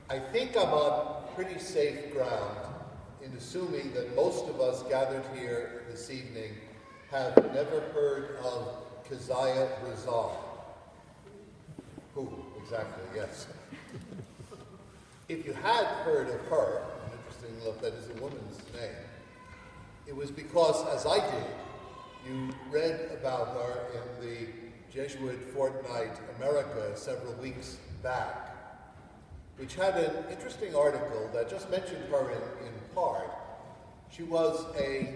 I think I'm on pretty safe ground in assuming that most of us gathered here this evening have never heard of Keziah Brazar. Who? Exactly, yes. If you had heard of her, interesting enough, that is a woman's name, it was because, as I did, you read about her in the Jesuit Fortnight America several weeks back, which had an interesting article that just mentioned her in part. She was a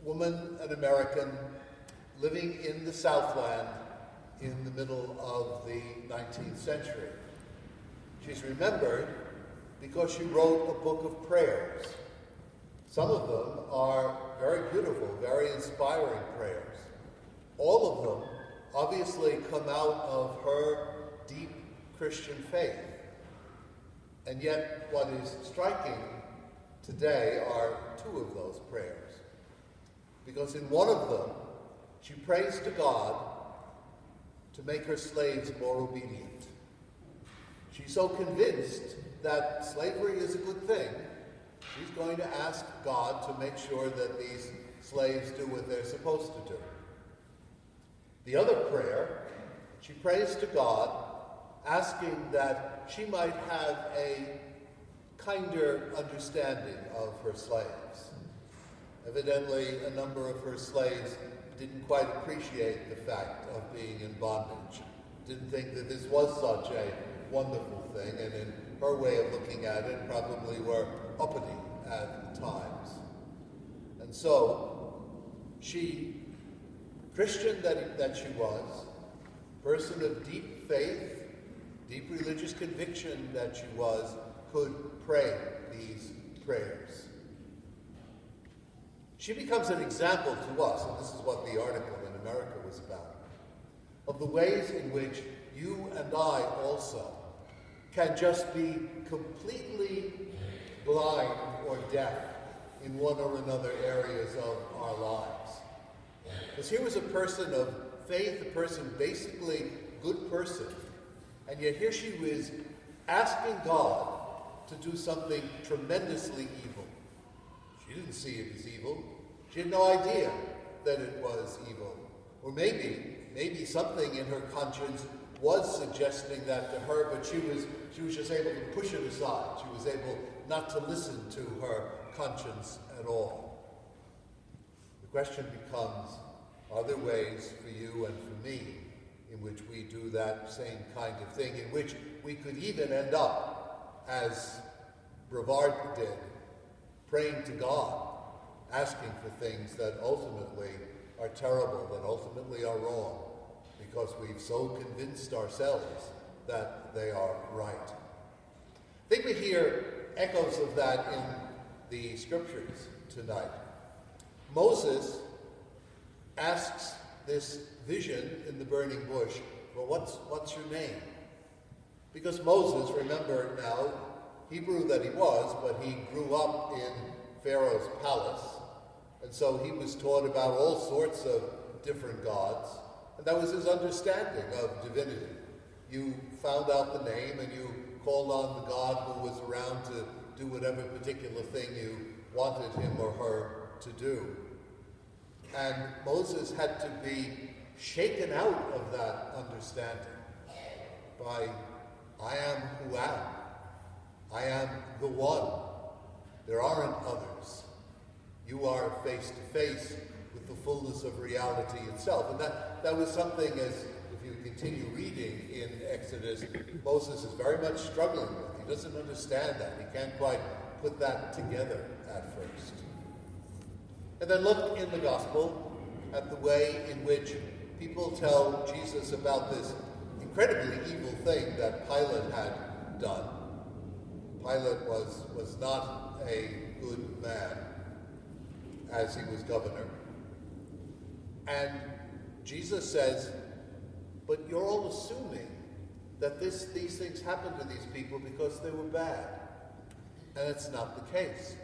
woman, an American, living in the Southland in the middle of the 19th century. She's remembered because she wrote a book of prayers. Some of them are very beautiful, very inspiring prayers. All of them obviously come out of her deep Christian faith. And yet what is striking today are two of those prayers. Because in one of them, she prays to God to make her slaves more obedient. She's so convinced that slavery is a good thing, she's going to ask God to make sure that these slaves do what they're supposed to do. The other prayer, she prays to God, asking that she might have a kinder understanding of her slaves. Evidently, a number of her slaves didn't quite appreciate the fact of being in bondage, didn't think that this was such a wonderful thing, and in her way of looking at it, probably were uppity at times. And so, she, Christian that she was, person of deep faith, deep religious conviction that she was, could pray these prayers. She becomes an example to us, and this is what the article in America was about, of the ways in which you and I also can just be completely blind or deaf in one or another areas of our lives. Because here was a person of faith, a person basically good person, and yet here she was asking God to do something tremendously evil. She didn't see it as evil. She had no idea that it was evil. Or maybe something in her conscience was suggesting that to her, but she was just able to push it aside. She was able not to listen to her conscience at all. The question becomes, are there ways for you and for me in which we do that same kind of thing, in which we could even end up, as Brevard did, praying to God, asking for things that ultimately are terrible, that ultimately are wrong, because we've so convinced ourselves that they are right. I think we hear echoes of that in the scriptures tonight. Moses asks this vision in the burning bush, well, what's your name? Because Moses, remember now, Hebrew that he was, but he grew up in Pharaoh's palace, and so he was taught about all sorts of different gods, and that was his understanding of divinity. You found out the name and you called on the God who was around to do whatever particular thing you wanted him or her to do. And Moses had to be shaken out of that understanding by, I am who am. I am the one. There aren't others. You are face to face with the fullness of reality itself. And that was something, as if you continue reading in Exodus, Moses is very much struggling with. He doesn't understand that. He can't quite put that together at first. And then look in the gospel at the way in which people tell Jesus about this incredibly evil thing that Pilate had done. Pilate was not a good man as he was governor. And Jesus says, but you're all assuming that these things happened to these people because they were bad. And it's not the case.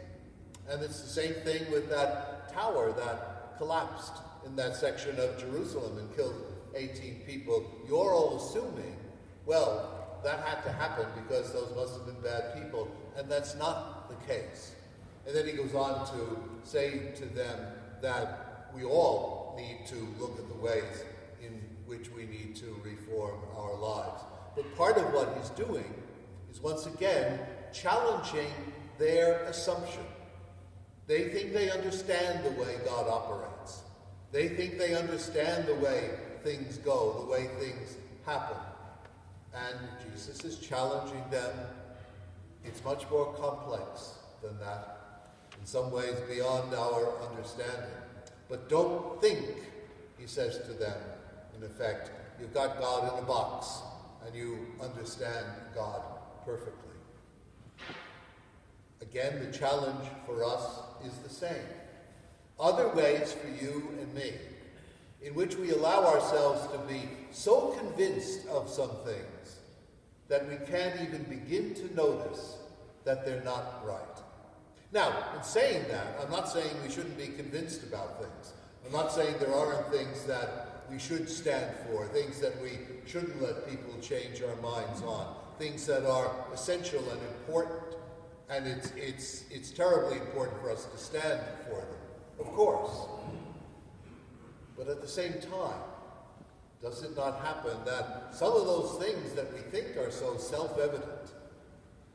And it's the same thing with that tower that collapsed in that section of Jerusalem and killed 18 people. You're all assuming, well, that had to happen because those must have been bad people, and that's not the case. And then he goes on to say to them that we all need to look at the ways in which we need to reform our lives. But part of what he's doing is once again challenging their assumption. They think they understand the way God operates. They think they understand the way things go, the way things happen. And Jesus is challenging them. It's much more complex than that, in some ways beyond our understanding. But don't think, he says to them, in effect, you've got God in a box and you understand God perfectly. Again, the challenge for us is the same. Other ways for you and me in which we allow ourselves to be so convinced of some things that we can't even begin to notice that they're not right. Now, in saying that, I'm not saying we shouldn't be convinced about things. I'm not saying there aren't things that we should stand for, things that we shouldn't let people change our minds on, things that are essential and important. And it's terribly important for us to stand for them, of course. But at the same time, does it not happen that some of those things that we think are so self-evident,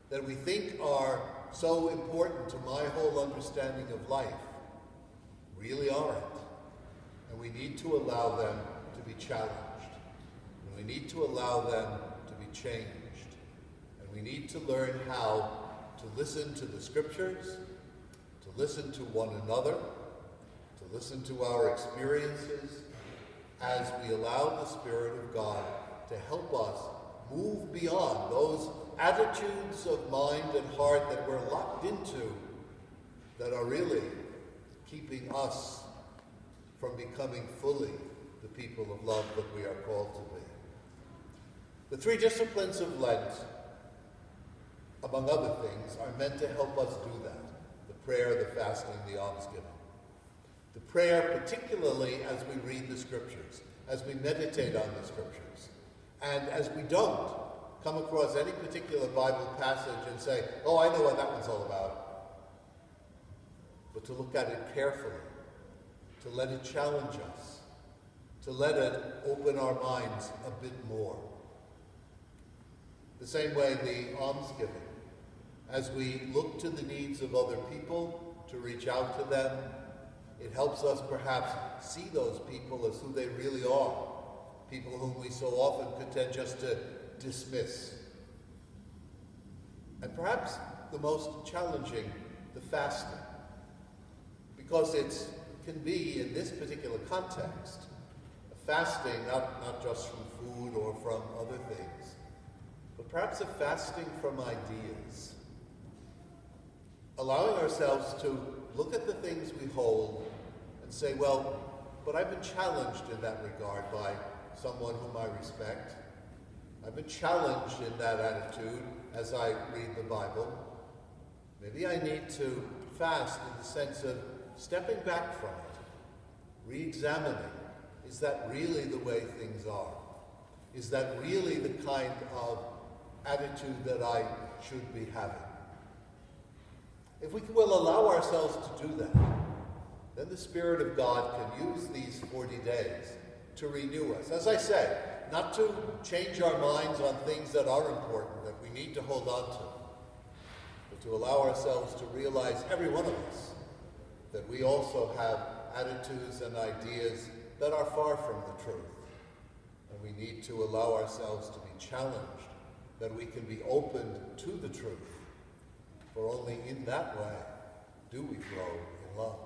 that we think are so important to my whole understanding of life, really aren't? And we need to allow them to be challenged. And we need to allow them to be changed. And we need to learn how to listen to the Scriptures, to listen to one another, to listen to our experiences as we allow the Spirit of God to help us move beyond those attitudes of mind and heart that we're locked into that are really keeping us from becoming fully the people of love that we are called to be. The three disciplines of Lent, among other things, are meant to help us do that. The prayer, the fasting, the almsgiving. The prayer, particularly as we read the Scriptures, as we meditate on the Scriptures, and as we don't come across any particular Bible passage and say, oh, I know what that one's all about. But to look at it carefully, to let it challenge us, to let it open our minds a bit more. The same way the almsgiving, as we look to the needs of other people, to reach out to them, it helps us perhaps see those people as who they really are, people whom we so often could tend just to dismiss. And perhaps the most challenging, the fasting, because it can be, in this particular context, a fasting not just from food or from other things, but perhaps a fasting from ideas. Allowing ourselves to look at the things we hold and say, well, but I've been challenged in that regard by someone whom I respect. I've been challenged in that attitude as I read the Bible. Maybe I need to fast in the sense of stepping back from it, re-examining. Is that really the way things are? Is that really the kind of attitude that I should be having? If we will allow ourselves to do that, then the Spirit of God can use these 40 days to renew us. As I say, not to change our minds on things that are important, that we need to hold on to, but to allow ourselves to realize, every one of us, that we also have attitudes and ideas that are far from the truth. And we need to allow ourselves to be challenged, that we can be opened to the truth. For only in that way do we grow in love.